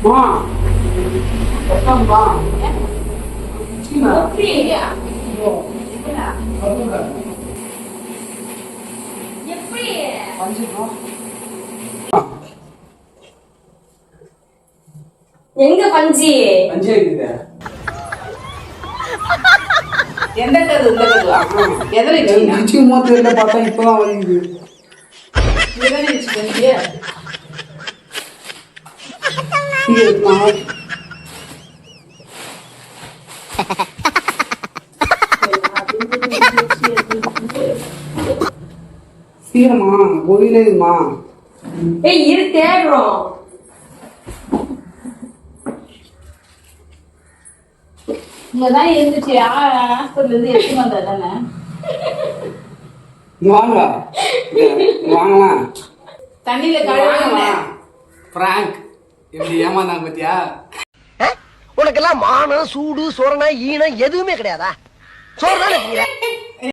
மா பத்தம்பா எங்க பஞ்சி பஞ்சே இருக்குது. எந்த கது இந்த கதுவா எதிர கிச்சி மூத்தில பார்த்தா இப்பதான் வலிக்குது. எதிர வச்சுக்கோங்க. சீரமா கோயிலேமா ஏய் இரு தேடுறோம். இங்கதான் இருந்துச்சு ஹாஸ்பிட்டல் இருந்து எடுத்து வந்தா தானே. வாங்க வாங்கலாம் தண்ணியில கழுவ பிராங்க் எப்படி ஏமாந்தாங்க பத்தியா? உனக்கெல்லாம் மானம் சூடு சொரணை ஈனம் எதுவுமே கிடையாதா? சோறு தானே